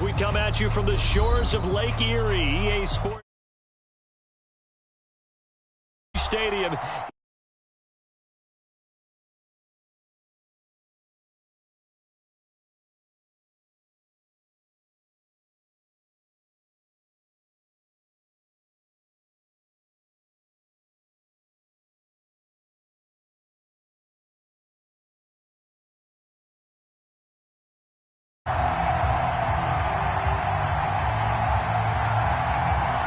We come at you from the shores of Lake Erie, EA Sports Stadium.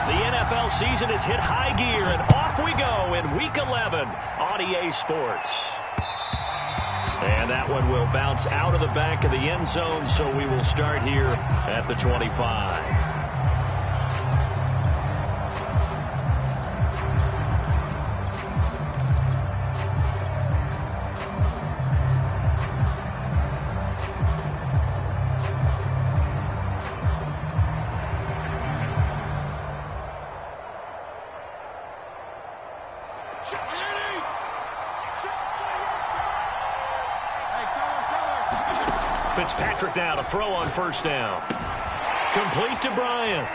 The NFL season has hit high gear, and off we go in Week 11 on EA Sports. And that one will bounce out of the back of the end zone, so we will start here at the 25. Fitzpatrick now to throw on first down. Complete to Bryant.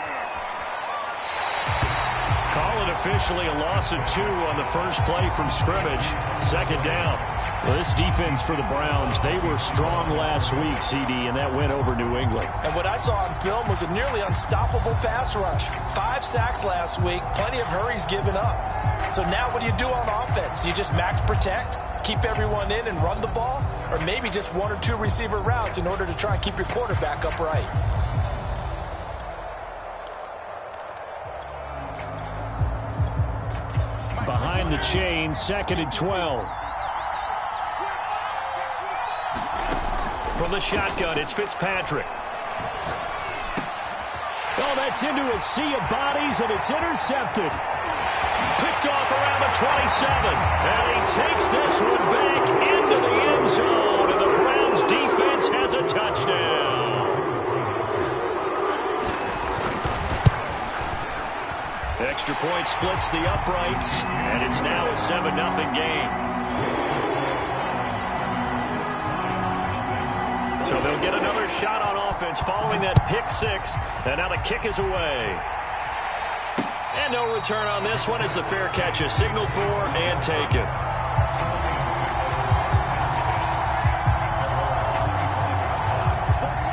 Call it officially a loss of 2 on the first play from scrimmage. Second down. Well, this defense for the Browns, they were strong last week, CD, and that went over New England. And what I saw on film was a nearly unstoppable pass rush. 5 sacks last week, plenty of hurries given up. So now what do you do on offense? You just max protect, keep everyone in and run the ball, or maybe just 1 or 2 receiver routes in order to try and keep your quarterback upright. Behind the chain, 2nd and 12. From the shotgun, it's Fitzpatrick. Oh, that's into a sea of bodies, and it's intercepted. Picked off around the 27. And he takes this one back into the end zone, and the Browns defense has a touchdown. Extra point splits the uprights, and it's now a 7-0 game. So they'll get another shot on offense following that pick 6, and now the kick is away. And no return on this one as the fair catch is signaled for and taken.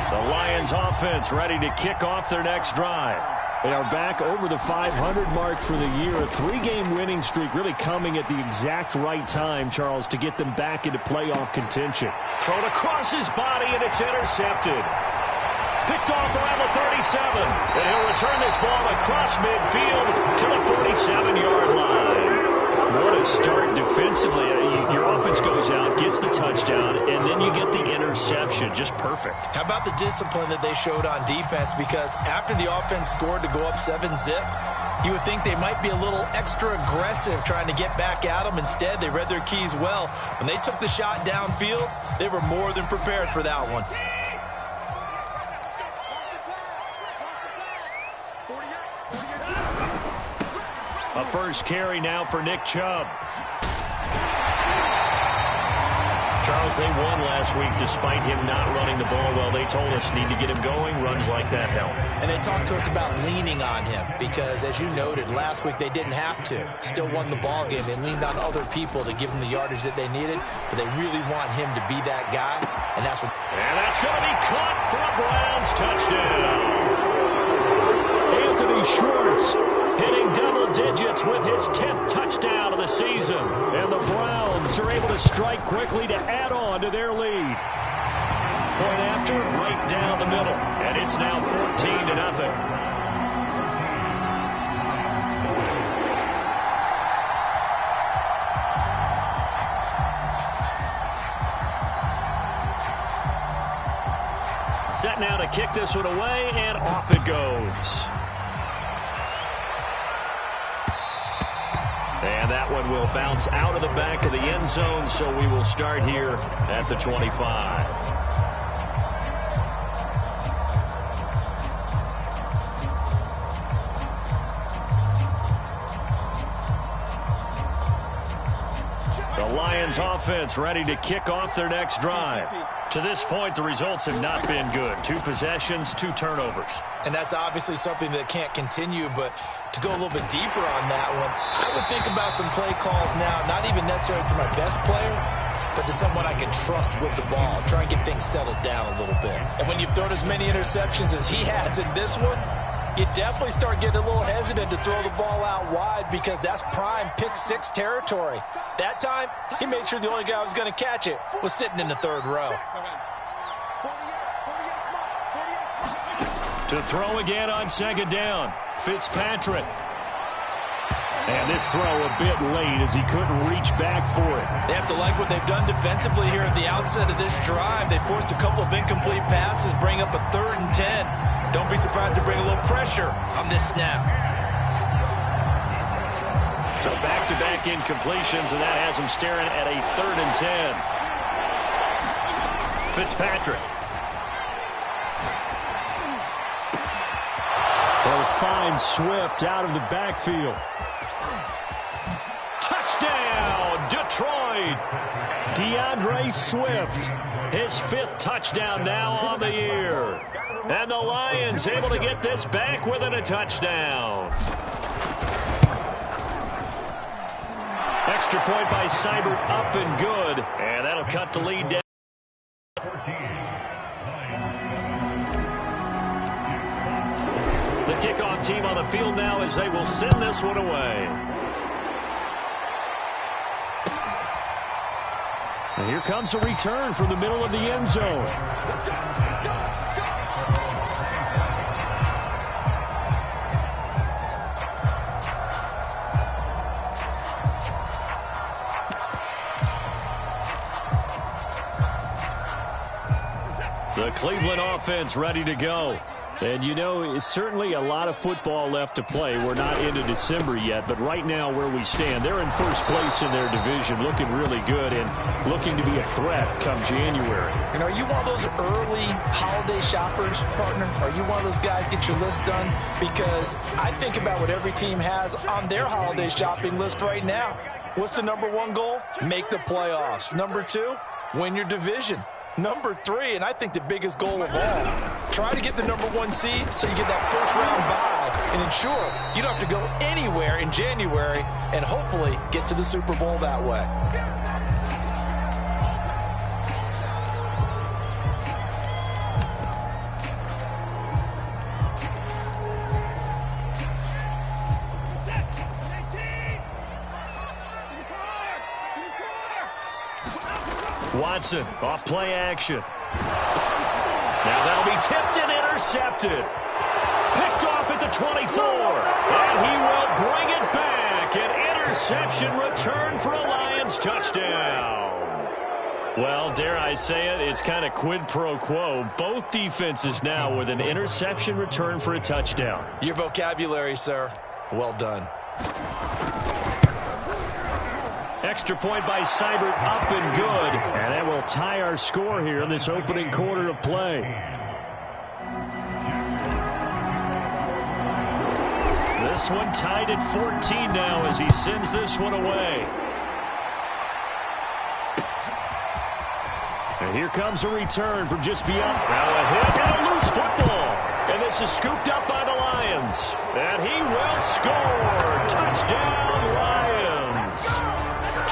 The Lions offense ready to kick off their next drive. They are back over the 500 mark for the year. A 3-game winning streak really coming at the exact right time, Charles, to get them back into playoff contention. Thrown across his body, and it's intercepted. Picked off around the 37. And he'll return this ball across midfield to the 47-yard line. What a start defensively. Your offense goes out, gets the touchdown, and then you get the interception. Just perfect. How about the discipline that they showed on defense? Because after the offense scored to go up 7-zip, you would think they might be a little extra aggressive trying to get back at them. Instead, they read their keys well. When they took the shot downfield, they were more than prepared for that one. A first carry now for Nick Chubb. Charles, they won last week despite him not running the ball well. They told us need to get him going. Runs like that help. And they talked to us about leaning on him because, as you noted, last week they didn't have to. Still won the ball game. They leaned on other people to give them the yardage that they needed, but they really want him to be that guy, and that's what. And that's going to be caught for a Browns touchdown. Anthony Schwartz hitting double digits with his 10th touchdown of the season. And the Browns are able to strike quickly to add on to their lead. Point after, right down the middle. And it's now 14-0. Set now to kick this one away, and off it goes. And that one will bounce out of the back of the end zone, so we will start here at the 25. The Lions offense ready to kick off their next drive. To this point, the results have not been good. 2 possessions, 2 turnovers. And that's obviously something that can't continue, but to go a little bit deeper on that one, I would think about some play calls now, not even necessarily to my best player, but to someone I can trust with the ball. Try and get things settled down a little bit. And when you've thrown as many interceptions as he has in this one, you definitely start getting a little hesitant to throw the ball out wide because that's prime pick-6 territory. That time, he made sure the only guy who was going to catch it was sitting in the 3rd row. To throw again on 2nd down, Fitzpatrick. And this throw a bit late as he couldn't reach back for it. They have to like what they've done defensively here at the outset of this drive. They forced a couple of incomplete passes, bring up a 3rd and 10. Don't be surprised to bring a little pressure on this snap. So back-to-back incompletions, and that has him staring at a 3rd and 10. Fitzpatrick. They'll find Swift out of the backfield. Touchdown, Detroit! DeAndre Swift, his 5th touchdown now on the year. And the Lions able to get this back within a touchdown. Extra point by Seibert, up and good. And that'll cut the lead down. The kickoff team on the field now as they will send this one away. And here comes a return from the middle of the end zone. The Cleveland offense ready to go. And, you know, it's certainly a lot of football left to play. We're not into December yet, but right now where we stand, they're in first place in their division, looking really good and looking to be a threat come January. And are you one of those early holiday shoppers, partner? Are you one of those guys get your list done? Because I think about what every team has on their holiday shopping list right now. What's the number 1 goal? Make the playoffs. Number 2, win your division. Number 3, and I think the biggest goal of all, try to get the number 1 seed so you get that first-round bye and ensure you don't have to go anywhere in January and hopefully get to the Super Bowl that way. Watson off play action. Now that'll be tipped and intercepted. Picked off at the 24. And he will bring it back. An interception return for a Lions touchdown. Well, dare I say it, it's kind of quid pro quo. Both defenses now with an interception return for a touchdown. Your vocabulary, sir. Well done. Extra point by Seibert, up and good. And that will tie our score here in this opening quarter of play. This one tied at 14 now as he sends this one away. And here comes a return from just beyond. Now a hit and a loose football. And this is scooped up by the Lions. And he will score. Touchdown, Lions.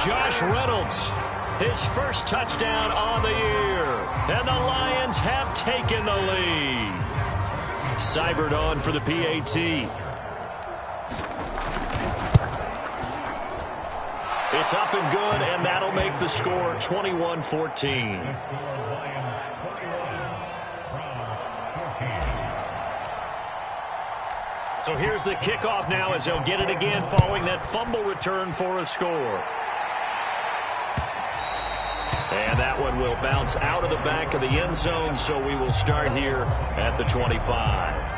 Josh Reynolds, his first touchdown on the year. And the Lions have taken the lead. Seibert on for the PAT. It's up and good, and that'll make the score 21-14. So here's the kickoff now as they'll get it again following that fumble return for a score. And that one will bounce out of the back of the end zone, so we will start here at the 25.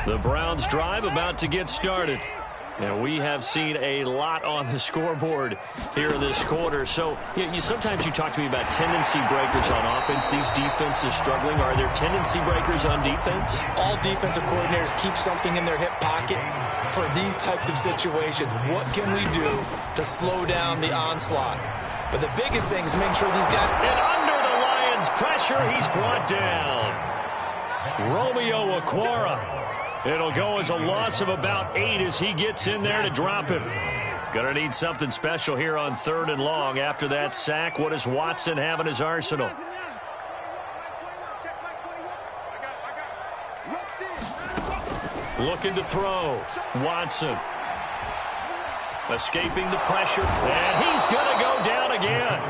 The Browns drive about to get started. And we have seen a lot on the scoreboard here in this quarter. So sometimes you talk to me about tendency breakers on offense. These defenses struggling. Are there tendency breakers on defense? All defensive coordinators keep something in their hip pocket for these types of situations. What can we do to slow down the onslaught? But the biggest thing is make sure these guys... And under the Lions' pressure, he's brought down. Romeo Okwara. It'll go as a loss of about 8 as he gets in there to drop him. Gonna need something special here on 3rd and long. After that sack, what does Watson have in his arsenal? Looking to throw. Watson. Escaping the pressure. And he's gonna go down again.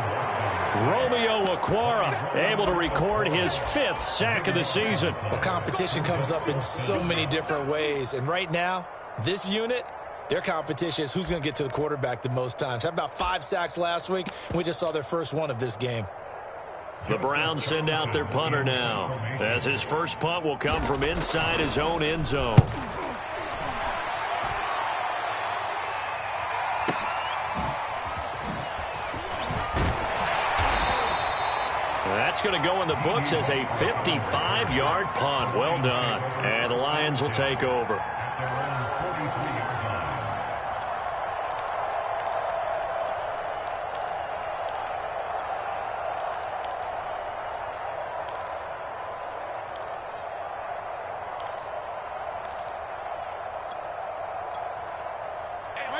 Romeo Okwara able to record his 5th sack of the season. Well, competition comes up in so many different ways. And right now, this unit, their competition is who's going to get to the quarterback the most times. How about 5 sacks last week? We just saw their first one of this game. The Browns send out their punter now, as his first punt will come from inside his own end zone. That's going to go in the books as a 55-yard punt. Well done. And the Lions will take over.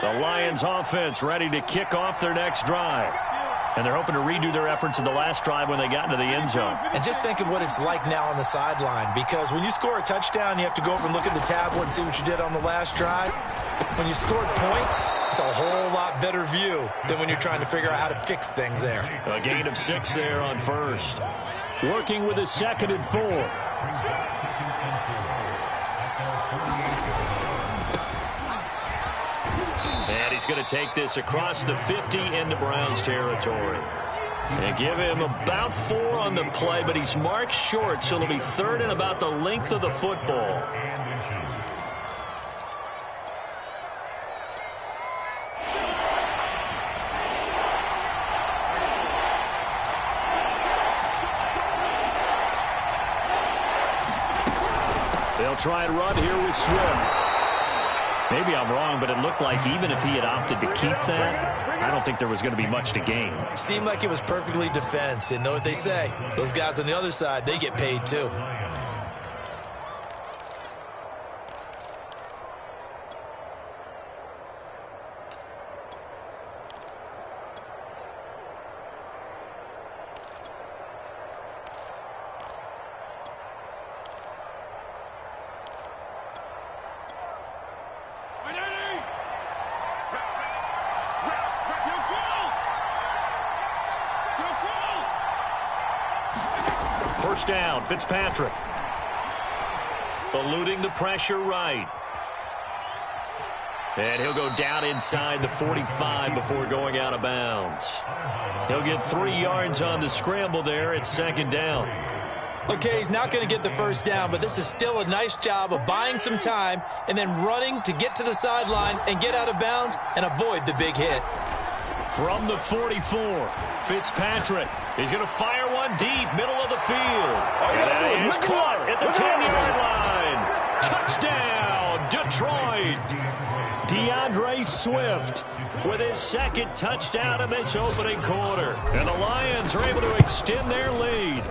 The Lions offense ready to kick off their next drive. And they're hoping to redo their efforts in the last drive when they got into the end zone. And just think of what it's like now on the sideline, because when you score a touchdown, you have to go over and look at the tablet and see what you did on the last drive. When you scored points, it's a whole lot better view than when you're trying to figure out how to fix things there. A gain of 6 there on first. Working with his 2nd and 4. And he's going to take this across the 50 into Browns territory. And give him about 4 on the play, but he's marked short, so it'll be 3rd and about the length of the football. They'll try and run here with Swift. Maybe I'm wrong, but it looked like even if he had opted to keep that, I don't think there was going to be much to gain. Seemed like it was perfectly defense. And know what they say? Those guys on the other side, they get paid too. First down, Fitzpatrick. Eluding the pressure right. And he'll go down inside the 45 before going out of bounds. He'll get 3 yards on the scramble there at 2nd down. Okay, he's not going to get the first down, but this is still a nice job of buying some time and then running to get to the sideline and get out of bounds and avoid the big hit. From the 44, Fitzpatrick. He's going to fire one deep, middle of the field. And that is caught at the 10-yard line. Touchdown, Detroit. DeAndre Swift with his 2nd touchdown in this opening quarter. And the Lions are able to extend their lead.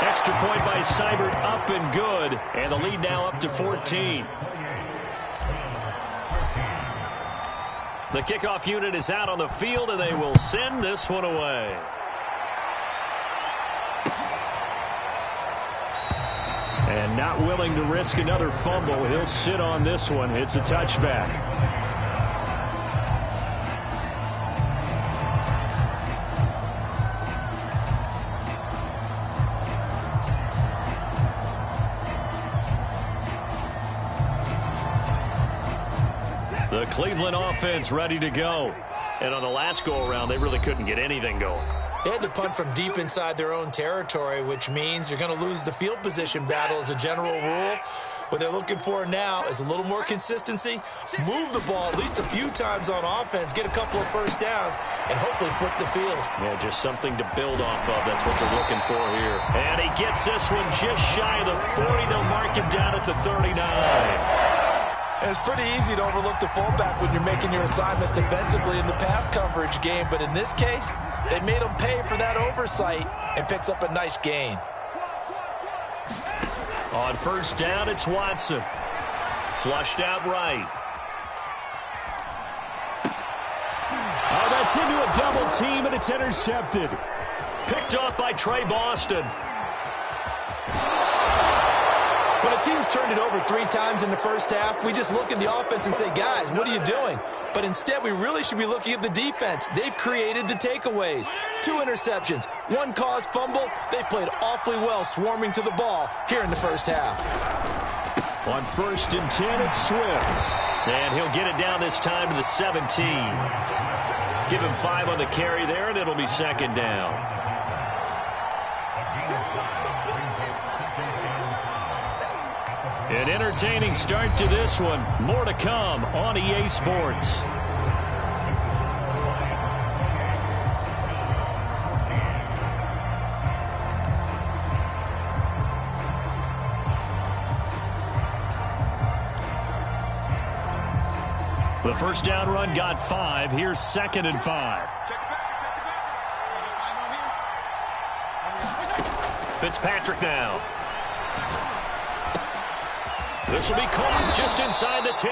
Extra point by Seibert up and good. And the lead now up to 14. The kickoff unit is out on the field, and they will send this one away. And not willing to risk another fumble, he'll sit on this one. It's a touchback. The Cleveland offense ready to go. And on the last go-around, they really couldn't get anything going. They had to punt from deep inside their own territory, which means you're going to lose the field position battle as a general rule, What they're looking for now is a little more consistency, move the ball at least a few times on offense, get a couple of first downs, and hopefully flip the field. Yeah, just something to build off of. That's what they're looking for here. And he gets this one just shy of the 40. They'll mark him down at the 39. It's pretty easy to overlook the fullback when you're making your assignments defensively in the pass coverage game, but in this case, they made him pay for that oversight and picks up a nice gain. On first down, it's Watson. Flushed out right. Oh, that's into a double team, and it's intercepted. Picked off by Trey Boston. When a team's turned it over 3 times in the first half, we just look at the offense and say, guys, what are you doing? But instead, we really should be looking at the defense. They've created the takeaways. 2 interceptions, 1 caused fumble. They played awfully well swarming to the ball here in the first half. On first and 10, it's Swift. And he'll get it down this time to the 17. Give him 5 on the carry there, and it'll be second down. An entertaining start to this one. More to come on EA Sports. The first down run got 5. Here's second and 5. Fitzpatrick now. This will be caught just inside the 10.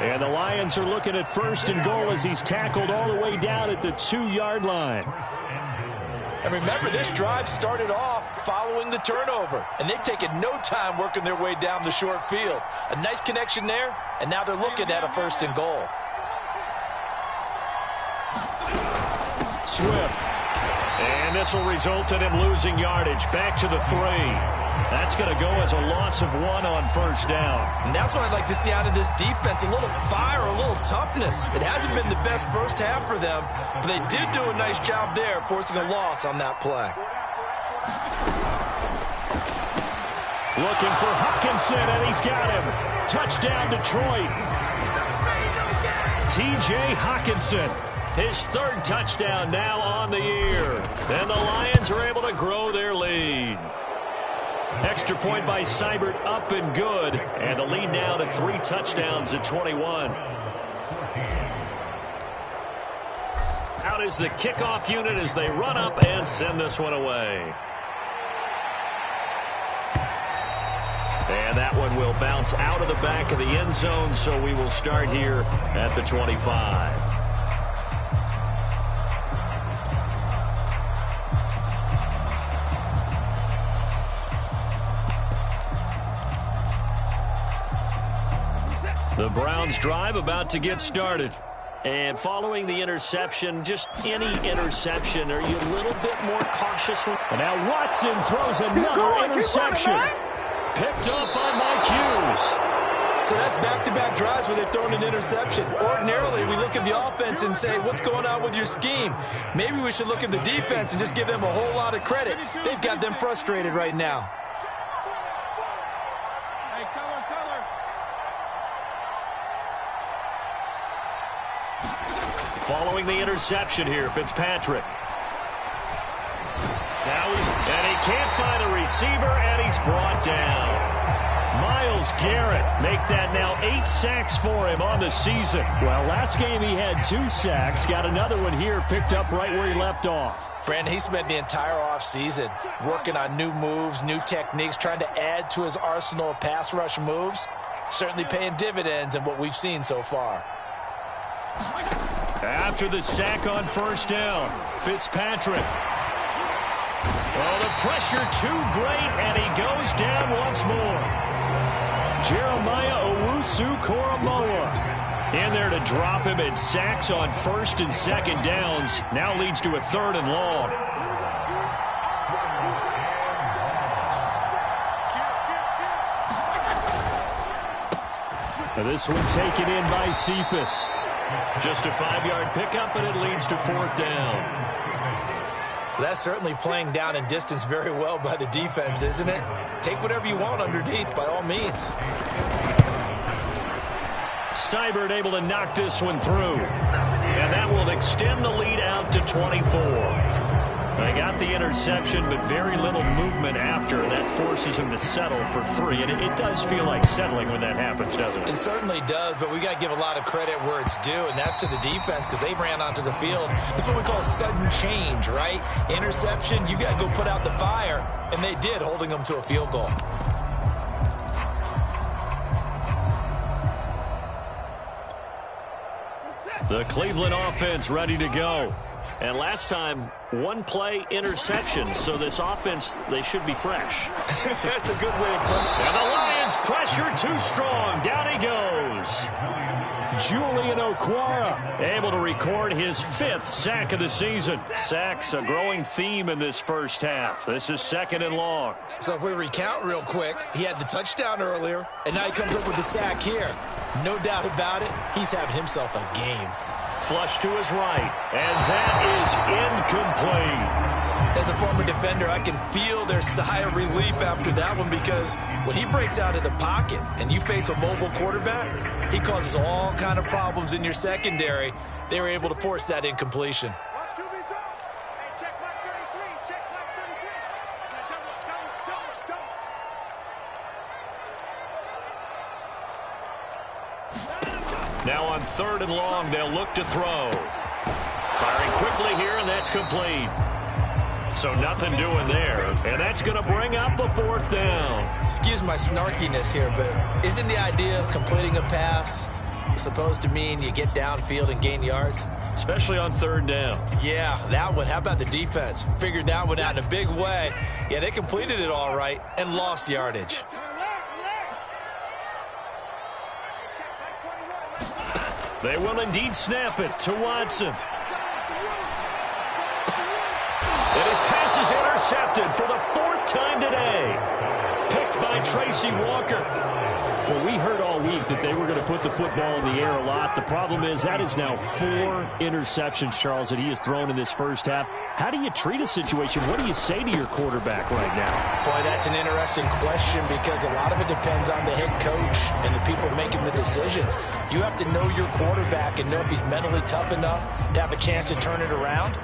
And the Lions are looking at first and goal as he's tackled all the way down at the 2-yard line. And remember, this drive started off following the turnover, and they've taken no time working their way down the short field. A nice connection there, and now they're looking at a first and goal. Swift. And this will result in him losing yardage. Back to the 3. That's going to go as a loss of 1 on first down. And that's what I'd like to see out of this defense, a little fire, a little toughness. It hasn't been the best first half for them, but they did do a nice job there, forcing a loss on that play. Looking for Hawkinson, and he's got him. Touchdown, Detroit. T.J. Hawkinson, his 3rd touchdown now on the year. And the Lions are able to grow their lead. Extra point by Seibert, up and good. And the lead now to 3 touchdowns at 21. Out is the kickoff unit as they run up and send this one away. And that one will bounce out of the back of the end zone, so we will start here at the 25. The Browns drive about to get started. And following the interception, just any interception, are you a little bit more cautious? And now Watson throws another interception. Picked up by Mike Hughes. So that's back-to-back drives where they've thrown an interception. Ordinarily, we look at the offense and say, what's going on with your scheme? Maybe we should look at the defense and just give them a whole lot of credit. They've got them frustrated right now. Following the interception here, Fitzpatrick. Now and he can't find a receiver, and he's brought down. Myles Garrett make that now 8 sacks for him on the season. Well, last game he had 2 sacks. Got another one here picked up right where he left off. Brandon, he spent the entire offseason working on new moves, new techniques, trying to add to his arsenal of pass rush moves. Certainly paying dividends in what we've seen so far. After the sack on first down, Fitzpatrick. Oh, the pressure too great, and he goes down once more. Jeremiah Owusu-Koramoah in there to drop him, and sacks on first and second downs. Now leads to a 3rd and long. Now this one taken in by Cephas. Just a 5-yard pickup, and it leads to 4th down. That's certainly playing down in distance very well by the defense, isn't it? Take whatever you want underneath, by all means. Seibert able to knock this one through. And that will extend the lead out to 24. They got the interception, but very little movement after. That forces him to settle for 3. And it does feel like settling when that happens, doesn't it? It certainly does, but we got to give a lot of credit where it's due, and that's to the defense because they ran onto the field. This is what we call sudden change, right? Interception, you got to go put out the fire, and they did, holding them to a field goal. The Cleveland offense ready to go. And last time, 1-play interception. So this offense, they should be fresh. That's a good way of putting it. And the Lions pressure too strong. Down he goes. Julian Okwara able to record his 5th sack of the season. Sacks a growing theme in this first half. This is 2nd and long. So if we recount real quick, he had the touchdown earlier, and now he comes up with the sack here. No doubt about it, he's having himself a game. Flush to his right, and that is incomplete. As a former defender, I can feel their sigh of relief after that one because when he breaks out of the pocket and you face a mobile quarterback, he causes all kind of problems in your secondary. They were able to force that incompletion. Now on 3rd and long, they'll look to throw. Firing quickly here, and that's complete. So nothing doing there, and that's going to bring up a 4th down. Excuse my snarkiness here, but isn't the idea of completing a pass supposed to mean you get downfield and gain yards? Especially on 3rd down. Yeah, that one. How about the defense? Figured that one out in a big way. Yeah, they completed it all right and lost yardage. They will indeed snap it to Watson. And his pass is intercepted for the 4th time today. Picked by Tracy Walker. Well, we heard all week that they were going to put the football in the air a lot. The problem is that is now 4 interceptions, Charles, that he has thrown in this first half. How do you treat a situation? What do you say to your quarterback right now? Boy, that's an interesting question because a lot of it depends on the head coach and the people making the decisions. You have to know your quarterback and know if he's mentally tough enough to have a chance to turn it around.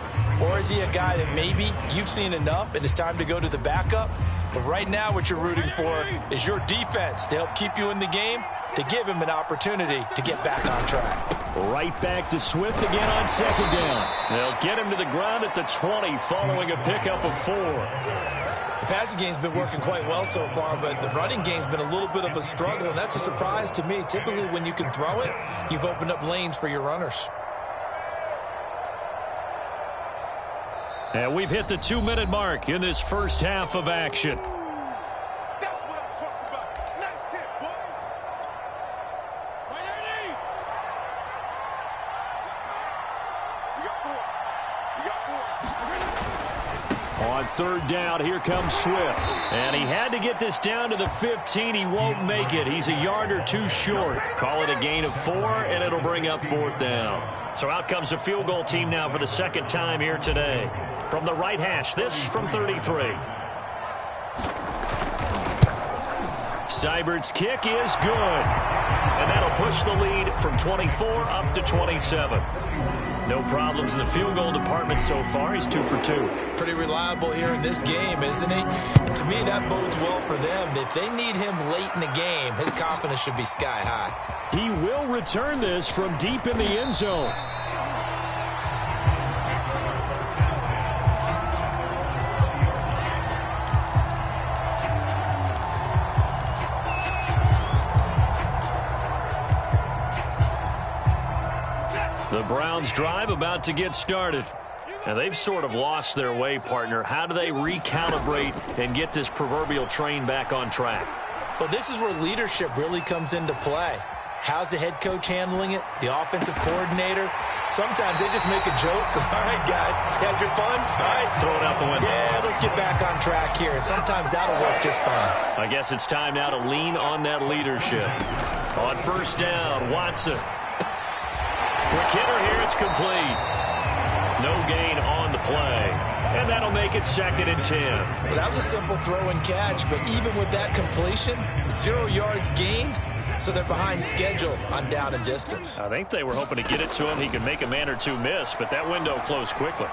Or is he a guy that maybe you've seen enough and it's time to go to the backup? But right now what you're rooting for is your defense to help keep you in the game, to give him an opportunity to get back on track. Right back to Swift again on 2nd down. They'll get him to the ground at the 20 following a pickup of 4. The passing game's been working quite well so far, but the running game's been a little bit of a struggle, and that's a surprise to me. Typically when you can throw it, you've opened up lanes for your runners. And we've hit the 2-minute mark in this first half of action. That's what I'm talking about. Nice hit, boy. We got 4. On 3rd down, here comes Swift. And he had to get this down to the 15. He won't make it. He's a yard or 2 short. Call it a gain of 4, and it'll bring up 4th down. So out comes a field goal team now for the 2nd time here today. From the right hash, this from 33. Seibert's kick is good. And that'll push the lead from 24 up to 27. No problems in the field goal department so far. He's 2 for 2. Pretty reliable here in this game, isn't he? And to me, that bodes well for them. If they need him late in the game, his confidence should be sky high. He will return this from deep in the end zone. The Browns drive about to get started. And they've sort of lost their way, partner. How do they recalibrate and get this proverbial train back on track? Well, this is where leadership really comes into play. How's the head coach handling it? The offensive coordinator? Sometimes they just make a joke. All right, guys, had your fun? All right. Throw it out the window. Yeah, let's get back on track here. And sometimes that'll work just fine. I guess it's time now to lean on that leadership. On 1st down, Watson. Quick hitter here, it's complete. No gain on the play. And that'll make it 2nd and 10. Well, that was a simple throw and catch, but even with that completion, 0 yards gained, so they're behind schedule on down and distance. I think they were hoping to get it to him. He could make a man or two miss, but that window closed quickly.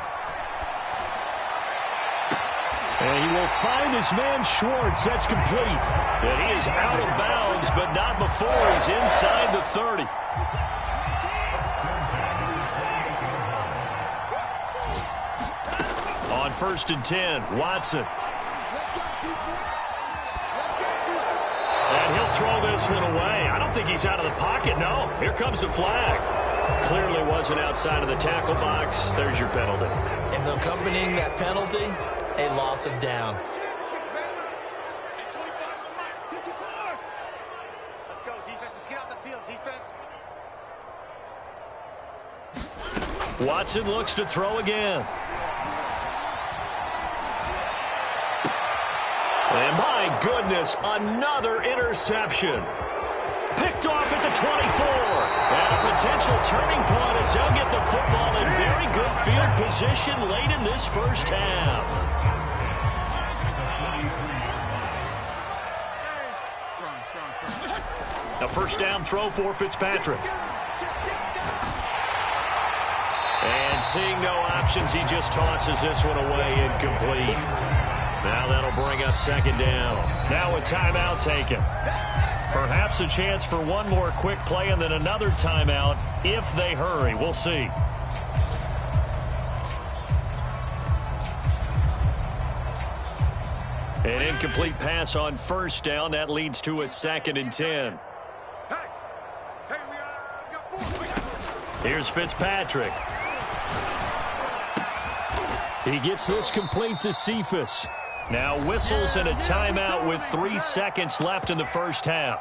And he will find his man Schwartz. That's complete. And he is out of bounds, but not before he's inside the 30. On 1st and 10, Watson. And he'll throw this one away. I don't think he's out of the pocket, no. Here comes the flag. Clearly wasn't outside of the tackle box. There's your penalty. And accompanying that penalty, a loss of down. Let's go, defense. Let's get out the field, defense. Watson looks to throw again. And my goodness, another interception. Picked off at the 24. And a potential turning point as they'll get the football in very good field position late in this first half. A first down throw for Fitzpatrick. And seeing no options, he just tosses this one away incomplete. Now that'll bring up 2nd down. Now a timeout taken. Perhaps a chance for one more quick play and then another timeout if they hurry. We'll see. An incomplete pass on 1st down. That leads to a 2nd and 10. Hey, we got 4. Here's Fitzpatrick. He gets this complete to Cephas. Now whistles and a timeout with 3 seconds left in the first half.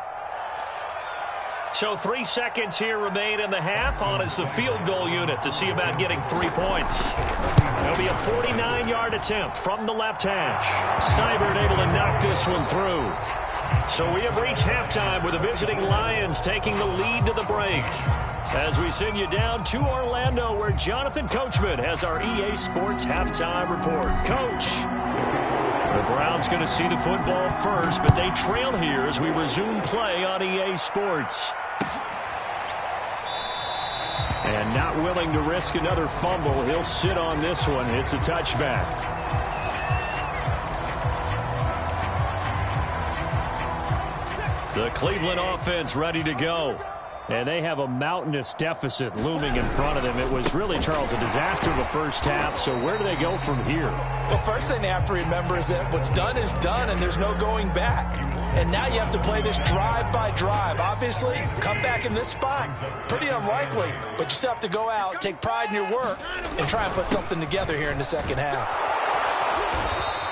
So 3 seconds here remain in the half. On is the field goal unit to see about getting 3 points. There'll be a 49-yard attempt from the left hash. Seibert able to knock this one through. So we have reached halftime with the visiting Lions taking the lead to the break. As we send you down to Orlando, where Jonathan Coachman has our EA Sports halftime report. Coach, the Browns going to see the football first, but they trail here as we resume play on EA Sports. And not willing to risk another fumble, he'll sit on this one. It's a touchback. The Cleveland offense ready to go. And they have a mountainous deficit looming in front of them. It was really, Charles, a disaster the first half. So where do they go from here? Well, first thing they have to remember is that what's done is done, and there's no going back. And now you have to play this drive by drive. Obviously, come back in this spot, pretty unlikely. But you still have to go out, take pride in your work, and try and put something together here in the second half.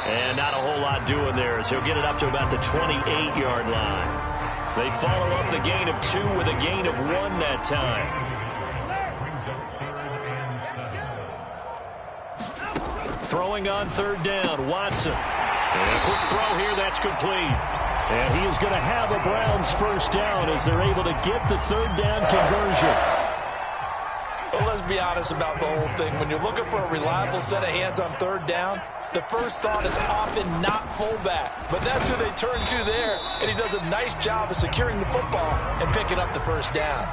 And not a whole lot doing there as he'll get it up to about the 28-yard line. They follow up the gain of 2 with a gain of 1 that time. Throwing on 3rd down, Watson. And a quick throw here, that's complete. And he is going to have a Browns first down as they're able to get the 3rd down conversion. Well, let's be honest about the whole thing. When you're looking for a reliable set of hands on 3rd down, the first thought is often not fullback. But that's who they turn to there, and he does a nice job of securing the football and picking up the first down.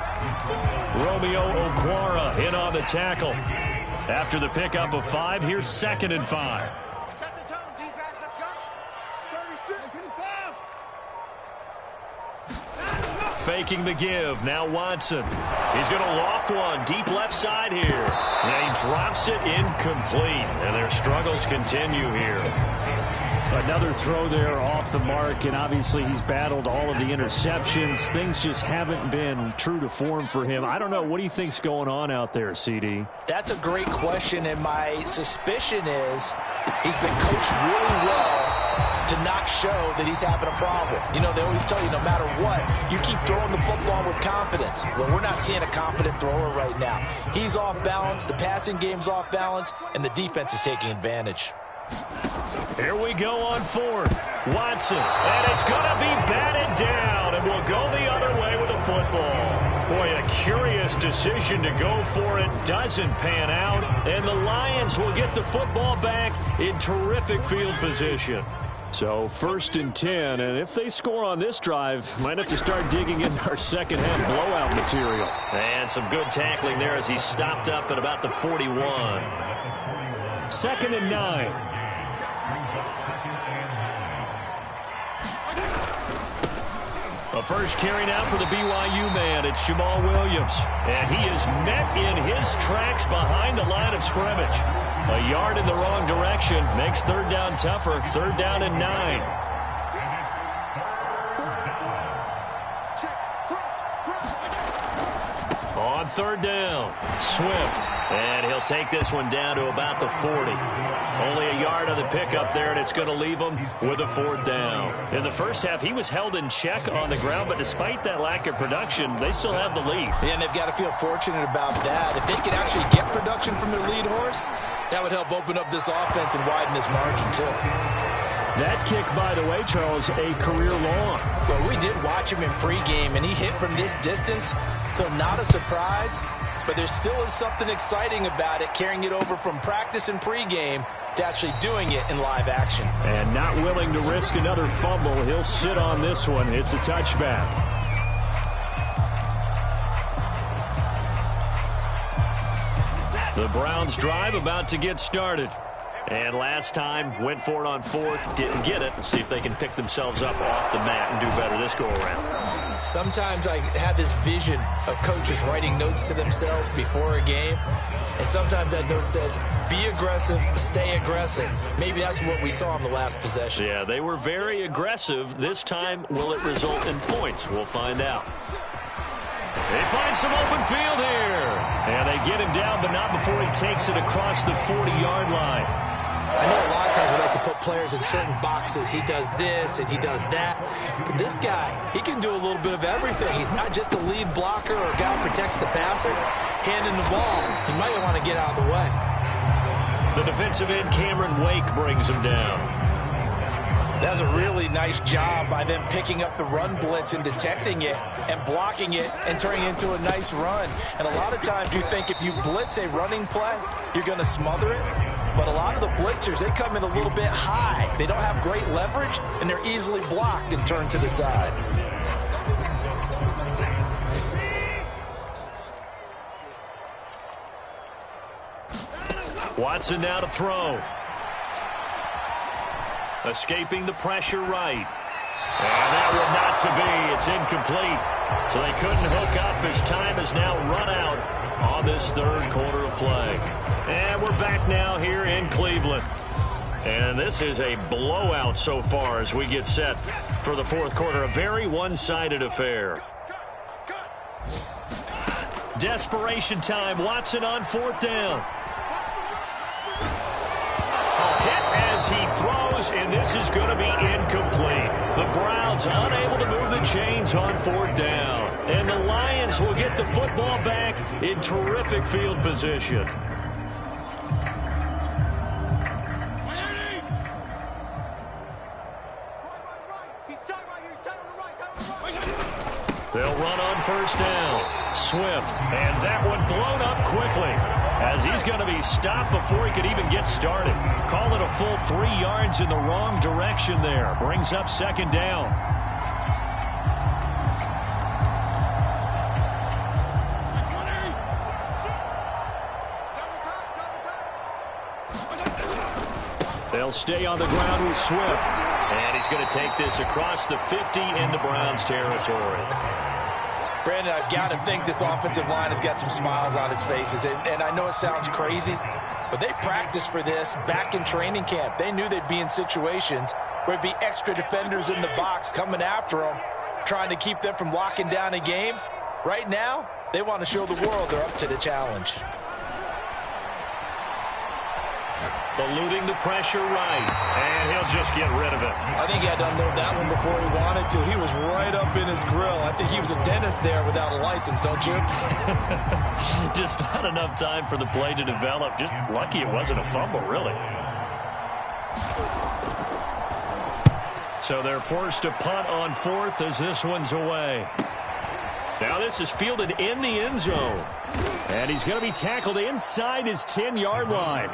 Romeo Okwara in on the tackle. After the pickup of 5, here's 2nd and 5. Set the tone, defense. Let's go. 36. Faking the give. Now Watson. He's going to loft one deep left side here. And he drops it incomplete. And their struggles continue here. Another throw there off the mark, and obviously he's battled all of the interceptions. Things just haven't been true to form for him. I don't know. What do you think's going on out there, CD? That's a great question, and my suspicion is he's been coached really well to not show that he's having a problem. You know, they always tell you no matter what, you keep throwing the football with confidence. Well, we're not seeing a confident thrower right now. He's off balance, the passing game's off balance, and the defense is taking advantage. Here we go on 4th. Watson, and it's going to be batted down, and we'll go the other way with the football. Boy, a curious decision to go for it. Doesn't pan out. And the Lions will get the football back in terrific field position. So 1st and 10, and if they score on this drive, might have to start digging in our second half blowout material. And some good tackling there as he stopped up at about the 41. 2nd and 9. A first carry now for the BYU man. It's Jamal Williams. And he is met in his tracks behind the line of scrimmage. A yard in the wrong direction makes 3rd down tougher. 3rd down and 9. On 3rd down, Swift. And he'll take this one down to about the 40. Only a yard on the pickup there, and it's going to leave him with a 4th down. In the first half, he was held in check on the ground, but despite that lack of production, they still have the lead. Yeah, and they've got to feel fortunate about that. If they can actually get production from their lead horse, that would help open up this offense and widen this margin, too. That kick, by the way, Charles, a career long. Well, we did watch him in pregame, and he hit from this distance, so not a surprise. But there still is something exciting about it, carrying it over from practice and pregame to actually doing it in live action. And not willing to risk another fumble. He'll sit on this one. It's a touchback. The Browns drive about to get started. And last time, went for it on 4th, didn't get it. See if they can pick themselves up off the mat and do better this go-around. Sometimes I have this vision of coaches writing notes to themselves before a game. And sometimes that note says, be aggressive, stay aggressive. Maybe that's what we saw in the last possession. Yeah, they were very aggressive. This time, will it result in points? We'll find out. They find some open field here. And they get him down, but not before he takes it across the 40-yard line. I know a lot of times we like to put players in certain boxes. He does this and he does that. But this guy, he can do a little bit of everything. He's not just a lead blocker or a guy who protects the passer. Handing the ball, he might want to get out of the way. The defensive end, Cameron Wake, brings him down. That was a really nice job by them picking up the run blitz and detecting it and blocking it and turning it into a nice run. And a lot of times you think if you blitz a running play, you're going to smother it. But a lot of the blitzers, they come in a little bit high. They don't have great leverage, and they're easily blocked and turned to the side. Watson now to throw. Escaping the pressure right. And that one not to be. It's incomplete. So they couldn't hook up as time has now run out on this 3rd quarter of play. And we're back now here in Cleveland. And this is a blowout so far as we get set for the 4th quarter. A very one-sided affair. Desperation time. Watson on 4th down. Hit as he throws, and this is going to be incomplete. The Browns unable to move the chains on 4th down. And the Lions will get the football back in terrific field position. They'll run on 1st down. Swift, and that one blown up quickly as he's going to be stopped before he could even get started. Call it a full 3 yards in the wrong direction there. Brings up 2nd down. They'll stay on the ground with Swift. And he's going to take this across the 50 into Browns territory. Brandon, I've got to think this offensive line has got some smiles on its faces. And I know it sounds crazy, but they practiced for this back in training camp. They knew they'd be in situations where there'd be extra defenders in the box coming after them, trying to keep them from locking down a game. Right now, they want to show the world they're up to the challenge. Eluding the pressure right, and he'll just get rid of it. I think he had to unload that one before he wanted to. He was right up in his grill. I think he was a dentist there without a license, don't you? Just not enough time for the play to develop. Just lucky it wasn't a fumble, really. So they're forced to punt on 4th as this one's away. Now this is fielded in the end zone. And he's going to be tackled inside his 10-yard line.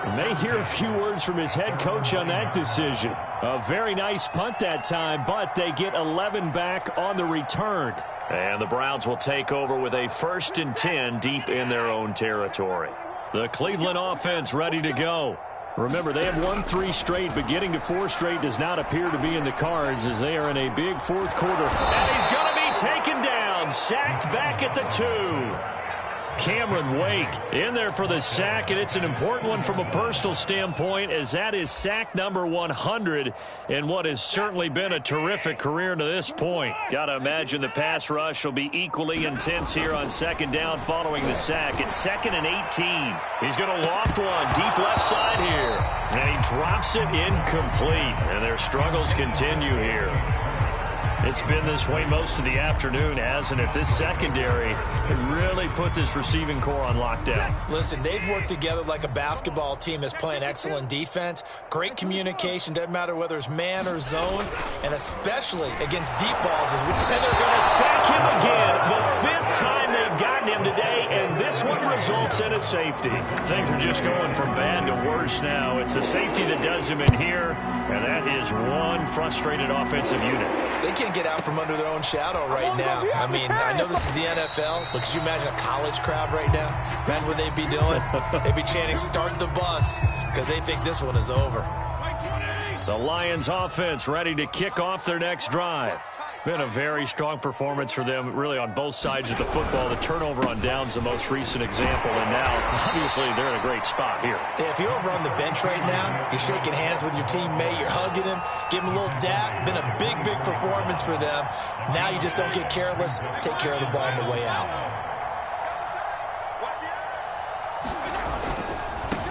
We may hear a few words from his head coach on that decision. A very nice punt that time, but they get 11 back on the return. And the Browns will take over with a 1st and 10 deep in their own territory. The Cleveland offense ready to go. Remember, they have won 3 straight, but getting to 4 straight does not appear to be in the cards as they are in a big fourth quarter. And he's going to be taken down, sacked back at the 2. Cameron Wake in there for the sack, and it's an important one from a personal standpoint as that is sack number 100 in what has certainly been a terrific career to this point. Got to imagine the pass rush will be equally intense here on 2nd down following the sack. It's 2nd and 18. He's going to loft one deep left side here, and he drops it incomplete, and their struggles continue here. It's been this way most of the afternoon, hasn't it? This secondary really put this receiving core on lockdown. Listen, they've worked together like a basketball team that's playing excellent defense. Great communication, doesn't matter whether it's man or zone, and especially against deep balls. And they're going to sack him again. The 5th time they've gotten him today, and this one results in a safety. Things are just going from bad to worse now. It's a safety that does him in here, and that is one frustrated offensive unit. They can't get out from under their own shadow right now. I mean, I know this is the NFL, but could you imagine a college crowd right now? Imagine what they'd be doing. They'd be chanting, "Start the bus," because they think this one is over. The Lions offense ready to kick off their next drive. Been a very strong performance for them, really, on both sides of the football. The turnover on downs, the most recent example, and now, obviously, they're in a great spot here. Yeah, if you're over on the bench right now, you're shaking hands with your teammate, you're hugging him, give him a little dap. Been a big, big performance for them. Now you just don't get careless. Take care of the ball on the way out.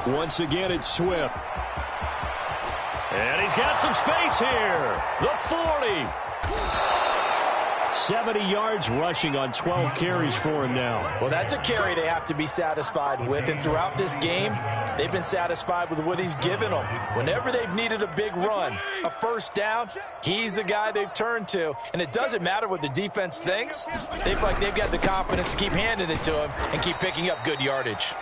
Once again, it's Swift. And he's got some space here. The 40. 70 yards rushing on 12 carries for him now. Well, that's a carry they have to be satisfied with. And throughout this game, they've been satisfied with what he's given them. Whenever they've needed a big run, a 1st down, he's the guy they've turned to. And it doesn't matter what the defense thinks. They've got the confidence to keep handing it to him and keep picking up good yardage.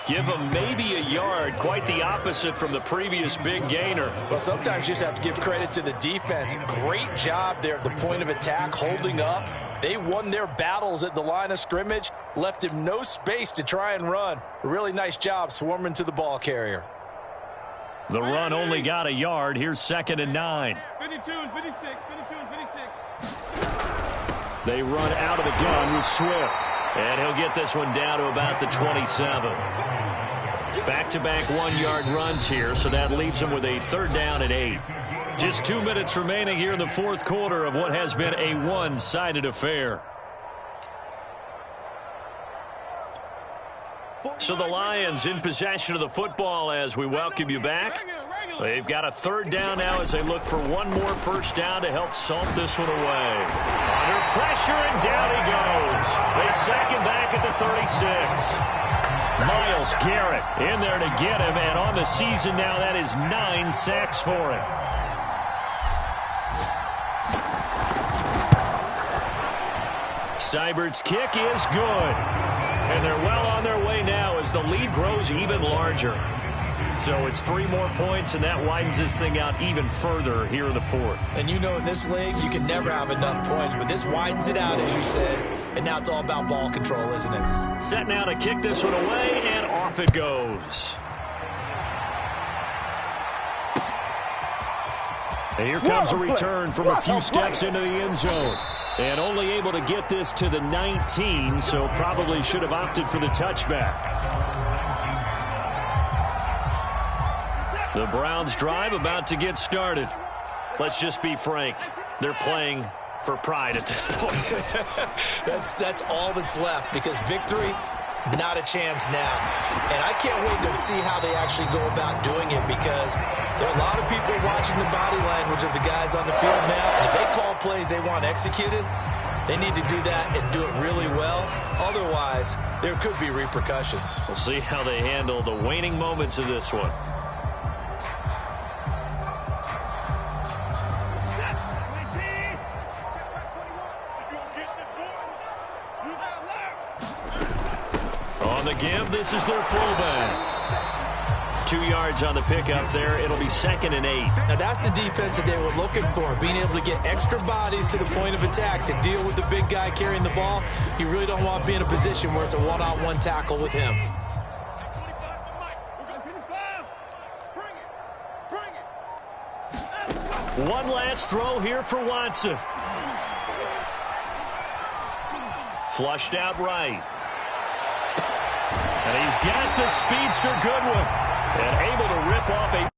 Give him maybe a yard, quite the opposite from the previous big gainer. Well, sometimes you just have to give credit to the defense. Great job there at the point of attack, holding up. They won their battles at the line of scrimmage, left him no space to try and run. A really nice job swarming to the ball carrier. The run only got a yard. Here's 2nd and 9. 52 and 56, 52 and 56. They run out of the gun with Swift. And he'll get this one down to about the 27. Back-to-back 1-yard runs here, so that leaves him with a 3rd down and 8. Just 2 minutes remaining here in the fourth quarter of what has been a one-sided affair. So the Lions in possession of the football as we welcome you back. They've got a 3rd down now as they look for one more 1st down to help salt this one away. Under pressure, and down he goes. They sack him back at the 36. Myles Garrett in there to get him, and on the season now, that is 9 sacks for him. Seibert's kick is good. And they're well on their way now as the lead grows even larger. So it's 3 more points, and that widens this thing out even further here in the fourth. And you know in this league, you can never have enough points, but this widens it out, as you said. And now it's all about ball control, isn't it? Set now to kick this one away, and off it goes. And here comes a return from a few steps into the end zone. And only able to get this to the 19, so probably should have opted for the touchback. The Browns drive about to get started. Let's just be frank. They're playing for pride at this point. That's all that's left, because victory, not a chance now. And I can't wait to see how they actually go about doing it, because there are a lot of people watching the body language of the guys on the field now. And if they call plays they want executed, they need to do that and do it really well. Otherwise, there could be repercussions. We'll see how they handle the waning moments of this one. On the give, this is their fullback. 2 yards on the pickup there. It'll be 2nd and 8. Now, that's the defense that they were looking for, being able to get extra bodies to the point of attack to deal with the big guy carrying the ball. You really don't want to be in a position where it's a one-on-one tackle with him. One last throw here for Watson. Flushed out right. And he's got the speedster Goodwin. And able to rip off a